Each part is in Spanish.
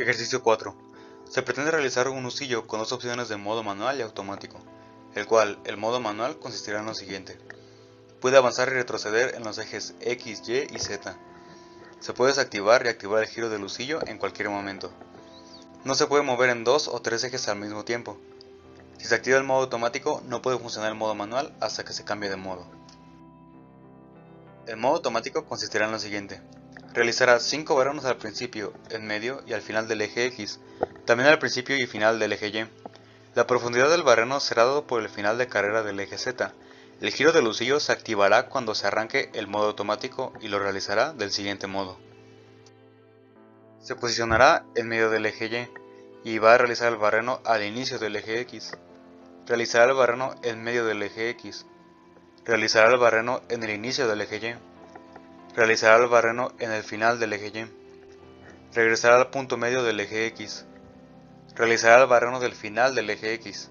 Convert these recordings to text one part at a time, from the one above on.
Ejercicio 4. Se pretende realizar un husillo con dos opciones de modo manual y automático, el cual, el modo manual, consistirá en lo siguiente. Puede avanzar y retroceder en los ejes X, Y y Z. Se puede desactivar y activar el giro del husillo en cualquier momento. No se puede mover en dos o tres ejes al mismo tiempo. Si se activa el modo automático, no puede funcionar el modo manual hasta que se cambie de modo. El modo automático consistirá en lo siguiente. Realizará 5 varones al principio, en medio y al final del eje X, también al principio y final del eje Y. La profundidad del barreno será dado por el final de carrera del eje Z. El giro del husillo se activará cuando se arranque el modo automático y lo realizará del siguiente modo. Se posicionará en medio del eje Y va a realizar el barreno al inicio del eje X. Realizará el barreno en medio del eje X. Realizará el barreno en el inicio del eje Y. Realizará el barreno en el final del eje Y. Regresará al punto medio del eje X. Realizará el barreno del final del eje X.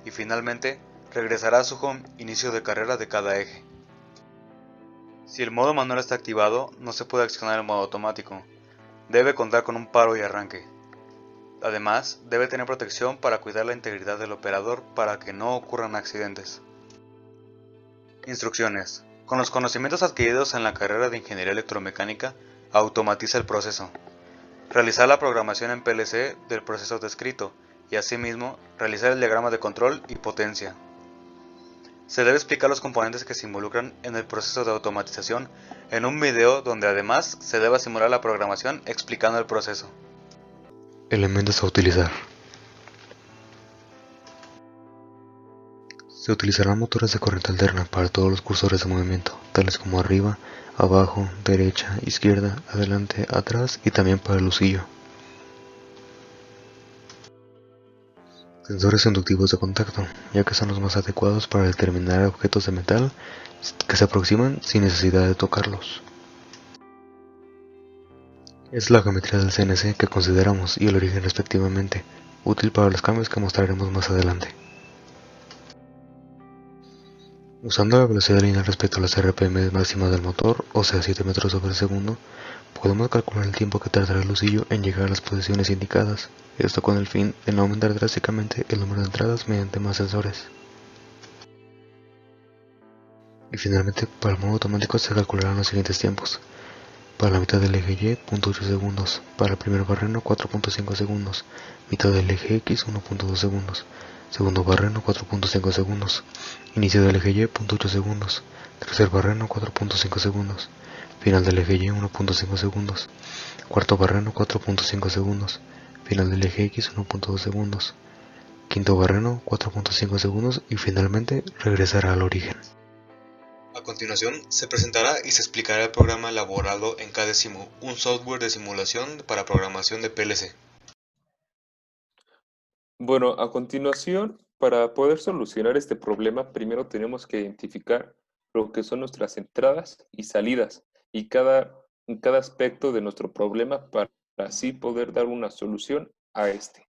Y finalmente, regresará a su home inicio de carrera de cada eje. Si el modo manual está activado, no se puede accionar el modo automático. Debe contar con un paro y arranque. Además, debe tener protección para cuidar la integridad del operador para que no ocurran accidentes. Instrucciones. Con los conocimientos adquiridos en la carrera de Ingeniería Electromecánica, automatiza el proceso. Realizar la programación en PLC del proceso descrito y asimismo realizar el diagrama de control y potencia. Se debe explicar los componentes que se involucran en el proceso de automatización en un video donde además se debe simular la programación explicando el proceso. Elementos a utilizar. Se utilizarán motores de corriente alterna para todos los cursores de movimiento, tales como arriba, abajo, derecha, izquierda, adelante, atrás y también para el husillo. Sensores inductivos de contacto, ya que son los más adecuados para determinar objetos de metal que se aproximan sin necesidad de tocarlos. Es la geometría del CNC que consideramos y el origen respectivamente, útil para los cambios que mostraremos más adelante. Usando la velocidad lineal respecto a las RPM máximas del motor, o sea 7 metros sobre segundo, podemos calcular el tiempo que tardará el husillo en llegar a las posiciones indicadas, esto con el fin de no aumentar drásticamente el número de entradas mediante más sensores. Y finalmente, para el modo automático se calcularán los siguientes tiempos. Para la mitad del eje Y, 0.8 segundos. Para el primer barreno, 4.5 segundos. Mitad del eje X, 1.2 segundos. Segundo barreno, 4.5 segundos. Inicio del eje Y, 0.8 segundos. Tercer barreno, 4.5 segundos. Final del eje Y, 1.5 segundos. Cuarto barreno, 4.5 segundos. Final del eje X, 1.2 segundos. Quinto barreno, 4.5 segundos. Y finalmente, regresará al origen. A continuación, se presentará y se explicará el programa elaborado en KDesimu, un software de simulación para programación de PLC. Bueno, a continuación, para poder solucionar este problema, primero tenemos que identificar lo que son nuestras entradas y salidas y cada aspecto de nuestro problema para así poder dar una solución a este.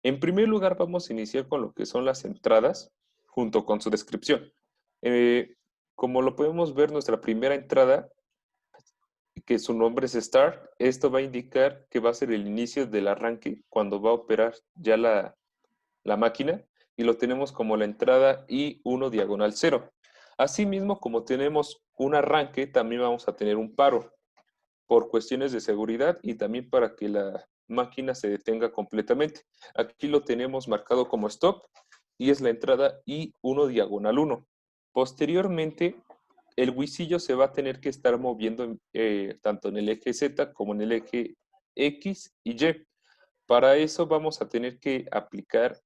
En primer lugar, vamos a iniciar con lo que son las entradas junto con su descripción. Eh, Como lo podemos ver, nuestra primera entrada, que su nombre es Start, esto va a indicar que va a ser el inicio del arranque cuando va a operar ya la máquina y lo tenemos como la entrada I1 diagonal 0. Asimismo, como tenemos un arranque, también vamos a tener un paro por cuestiones de seguridad y también para que la máquina se detenga completamente. Aquí lo tenemos marcado como stop y es la entrada I1 diagonal 1. Posteriormente, el huisillo se va a tener que estar moviendo tanto en el eje Z como en el eje X y Y. Para eso vamos a tener que aplicar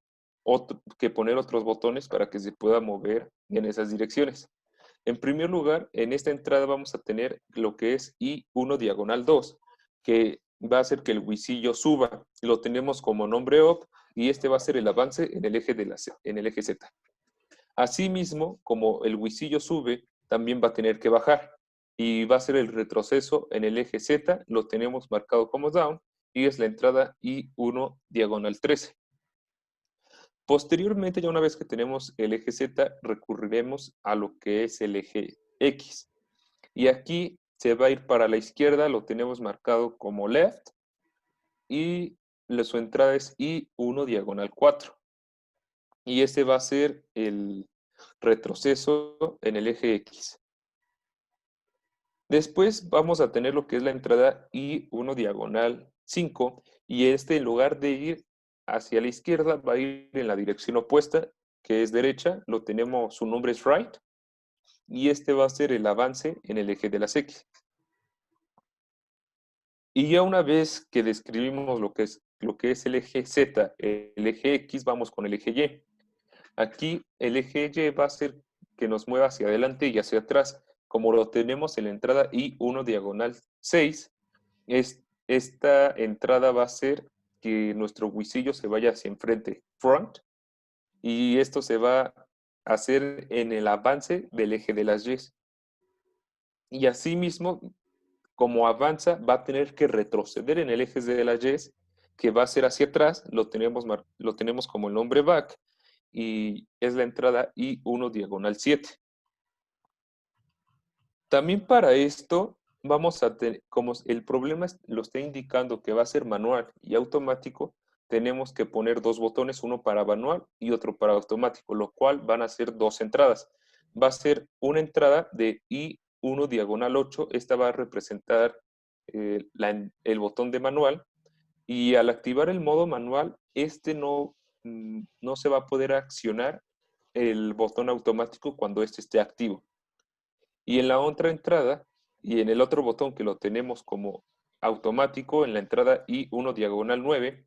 que poner otros botones para que se pueda mover en esas direcciones. En primer lugar, en esta entrada vamos a tener lo que es I1 diagonal 2, que va a hacer que el huisillo suba. Lo tenemos como nombre up y este va a ser el avance en el eje, en el eje Z. Asimismo, como el huisillo sube, también va a tener que bajar y va a ser el retroceso en el eje Z, lo tenemos marcado como down y es la entrada I1 diagonal 13. Posteriormente, ya una vez que tenemos el eje Z, recurriremos a lo que es el eje X. Y aquí se va a ir para la izquierda, lo tenemos marcado como left. Y su entrada es I1 diagonal 4. Y este va a ser el retroceso en el eje X. Después vamos a tener lo que es la entrada I1 diagonal 5, y este, en lugar de ir hacia la izquierda, va a ir en la dirección opuesta, que es derecha. Lo tenemos, su nombre es right, y este va a ser el avance en el eje de las X. Y ya una vez que describimos lo que es el eje Z, el eje X, vamos con el eje Y. Aquí el eje Y va a ser que nos mueva hacia adelante y hacia atrás. Como lo tenemos en la entrada I1 diagonal 6, esta entrada va a ser que nuestro huisillo se vaya hacia enfrente, front, y esto se va a hacer en el avance del eje de las Y. Y asimismo, como avanza, va a tener que retroceder en el eje de las Y, que va a ser hacia atrás. Lo tenemos como el nombre back, y es la entrada I1 diagonal 7. También para esto vamos a tener, como el problema lo está indicando que va a ser manual y automático, tenemos que poner dos botones, uno para manual y otro para automático, lo cual van a ser dos entradas. Va a ser una entrada de I1 diagonal 8, esta va a representar el botón de manual, y al activar el modo manual, no se va a poder accionar el botón automático cuando este esté activo. Y en la otra entrada, y en el otro botón que lo tenemos como automático, en la entrada I1 diagonal 9,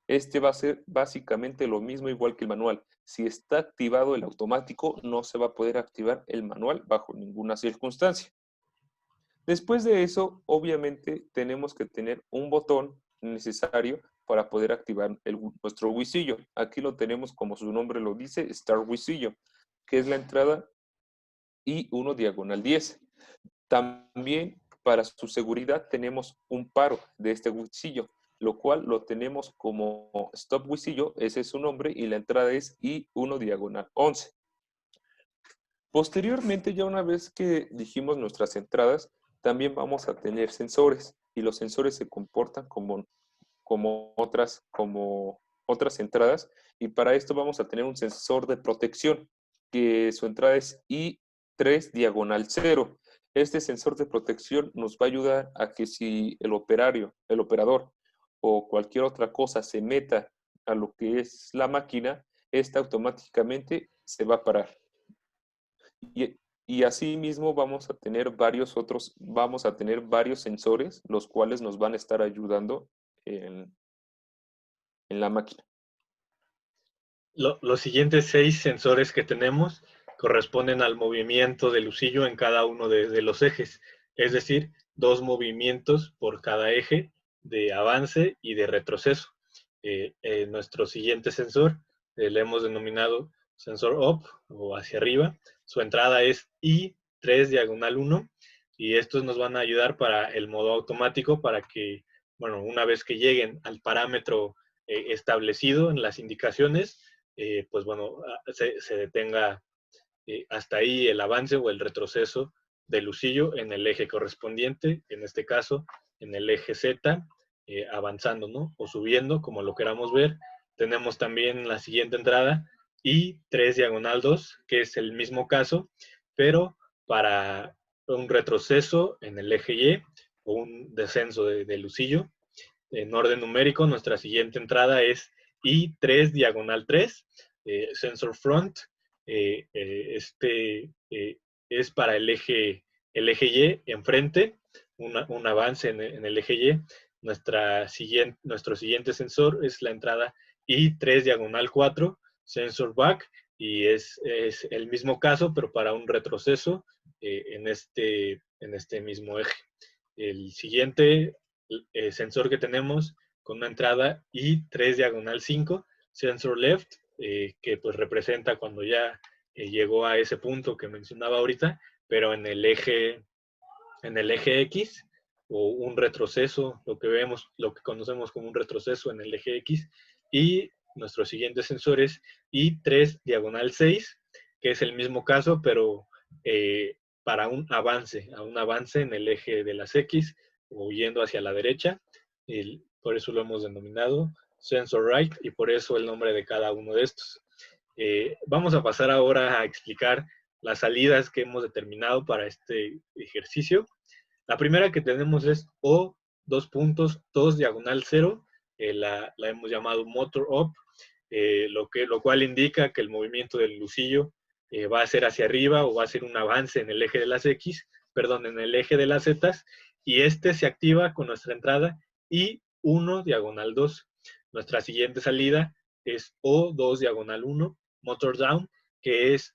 este va a ser básicamente lo mismo, igual que el manual. Si está activado el automático, no se va a poder activar el manual bajo ninguna circunstancia. Después de eso, obviamente, tenemos que tener un botón necesario para poder activar nuestro huisillo. Aquí lo tenemos, como su nombre lo dice, Start Huisillo, que es la entrada I1 diagonal 10. También, para su seguridad, tenemos un paro de este huisillo, lo cual lo tenemos como Stop Huisillo, ese es su nombre, y la entrada es I1 diagonal 11. Posteriormente, ya una vez que dijimos nuestras entradas, también vamos a tener sensores, y los sensores se comportan como otras entradas, y para esto vamos a tener un sensor de protección, que su entrada es I3 diagonal 0. Este sensor de protección nos va a ayudar a que si el operador o cualquier otra cosa se meta a lo que es la máquina, esta automáticamente se va a parar. Y asimismo vamos a tener varios sensores, los cuales nos van a estar ayudando en la máquina. Los siguientes 6 sensores que tenemos corresponden al movimiento del husillo en cada uno de los ejes, es decir, 2 movimientos por cada eje de avance y de retroceso. Nuestro siguiente sensor le hemos denominado sensor up o hacia arriba. Su entrada es I3 diagonal 1, y estos nos van a ayudar para el modo automático, para que, bueno, una vez que lleguen al parámetro establecido en las indicaciones, pues bueno, se detenga hasta ahí el avance o el retroceso del husillo en el eje correspondiente, en este caso en el eje Z, avanzando, ¿no? O subiendo, como lo queramos ver. Tenemos también la siguiente entrada, I3 diagonal 2, que es el mismo caso, pero para un retroceso en el eje Y o un descenso del husillo. En orden numérico, nuestra siguiente entrada es I3 diagonal 3, sensor front. Es para el eje Y enfrente, un avance en el eje Y. Nuestro siguiente sensor es la entrada I3 diagonal 4, sensor back, y es el mismo caso, pero para un retroceso en este mismo eje. El siguiente sensor que tenemos con una entrada I3 diagonal 5, sensor left, que pues representa cuando ya llegó a ese punto que mencionaba ahorita, pero en el eje X, o un retroceso, lo que conocemos como un retroceso en el eje X. Y nuestro siguiente sensor es I3 diagonal 6, que es el mismo caso, pero para un avance en el eje de las X, o yendo hacia la derecha. por eso lo hemos denominado sensor write y por eso el nombre de cada uno de estos. Vamos a pasar ahora a explicar las salidas que hemos determinado para este ejercicio. La primera que tenemos es O, 2 diagonal 0, la hemos llamado motor up, lo cual indica que el movimiento del lucillo va a ser hacia arriba o va a ser un avance en el eje de las X, perdón, en el eje de las Z, y este se activa con nuestra entrada I1 diagonal 2. Nuestra siguiente salida es O2 diagonal 1, motor down, que es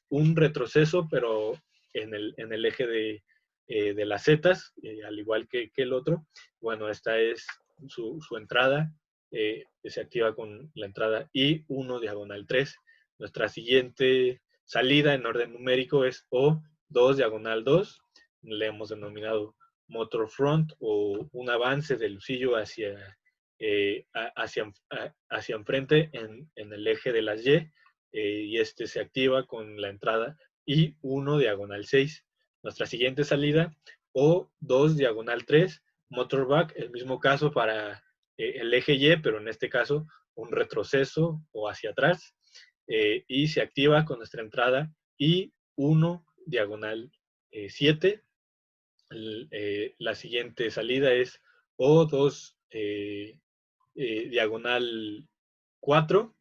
un retroceso, pero en el eje de las zetas, al igual que el otro. Bueno, esta es su entrada, se activa con la entrada I1 diagonal 3. Nuestra siguiente salida en orden numérico es O2 diagonal 2, le hemos denominado motor front o un avance del lucillo hacia enfrente en el eje de las Y, y este se activa con la entrada I1 diagonal 6. Nuestra siguiente salida, O2 diagonal 3, motor back, el mismo caso para el eje Y, pero en este caso un retroceso o hacia atrás, y se activa con nuestra entrada I1 diagonal 7. La siguiente salida es O2 diagonal 4,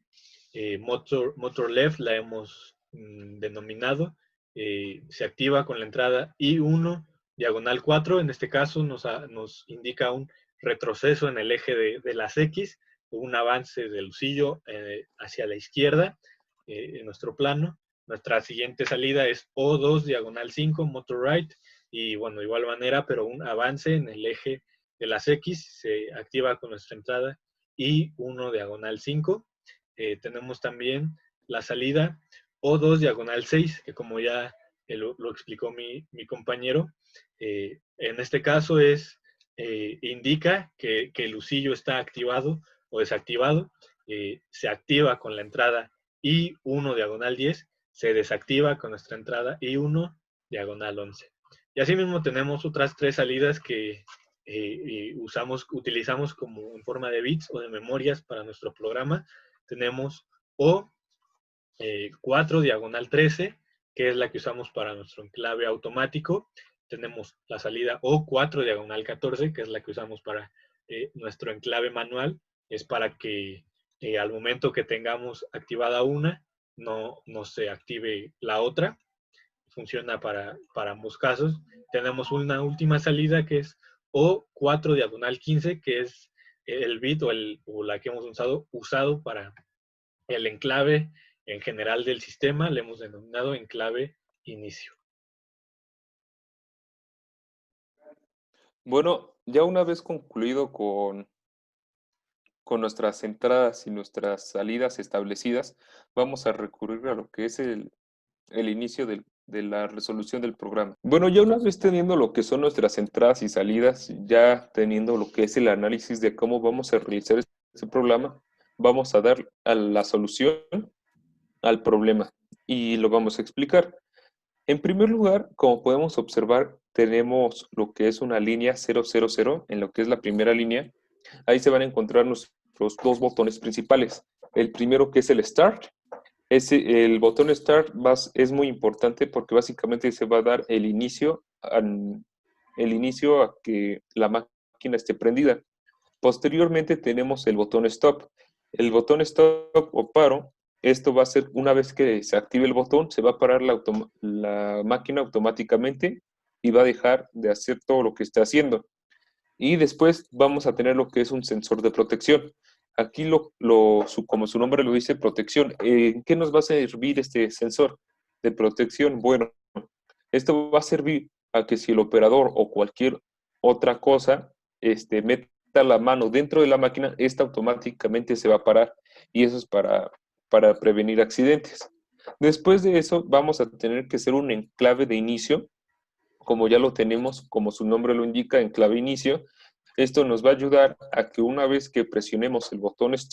motor left la hemos denominado, se activa con la entrada I1 diagonal 4, en este caso nos indica un retroceso en el eje de las X, un avance del lucillo hacia la izquierda en nuestro plano. Nuestra siguiente salida es O2 diagonal 5, motor right, y bueno, de igual manera, pero un avance en el eje de las X, se activa con nuestra entrada I1 diagonal 5. Tenemos también la salida O2 diagonal 6, que como ya lo explicó mi compañero, en este caso indica que el lucillo está activado o desactivado, se activa con la entrada I1 diagonal 10, se desactiva con nuestra entrada I1 diagonal 11. Y asimismo tenemos otras 3 salidas que utilizamos como en forma de bits o de memorias para nuestro programa. Tenemos O4 diagonal 13, que es la que usamos para nuestro enclave automático. Tenemos la salida O4 diagonal 14, que es la que usamos para nuestro enclave manual. Es para que al momento que tengamos activada una, no se active la otra. Funciona para ambos casos. Tenemos una última salida que es O4 diagonal 15, que es el bit o la que hemos usado para el enclave en general del sistema. Le hemos denominado enclave inicio. Bueno, ya una vez concluido con nuestras entradas y nuestras salidas establecidas, vamos a recurrir a lo que es el inicio de la resolución del programa. Bueno, ya una vez teniendo lo que son nuestras entradas y salidas, ya teniendo lo que es el análisis de cómo vamos a realizar este programa, vamos a dar a la solución al problema y lo vamos a explicar. En primer lugar, como podemos observar, tenemos lo que es una línea 000 en lo que es la primera línea. Ahí se van a encontrar nuestros 2 botones principales. El primero, que es el Start. El botón Start es muy importante porque básicamente se va a dar el inicio a que la máquina esté prendida. Posteriormente tenemos el botón Stop. El botón Stop o paro, esto va a ser una vez que se active el botón, se va a parar la máquina automáticamente y va a dejar de hacer todo lo que está haciendo. Y después vamos a tener lo que es un sensor de protección. Aquí, como su nombre lo dice, protección. ¿En qué nos va a servir este sensor de protección? Bueno, esto va a servir a que si el operador o cualquier otra cosa meta la mano dentro de la máquina, esta automáticamente se va a parar. Y eso es para prevenir accidentes. Después de eso, vamos a tener que hacer un enclave de inicio. Como ya lo tenemos, como su nombre lo indica, enclave inicio. Esto nos va a ayudar a que una vez que presionemos el botón Start,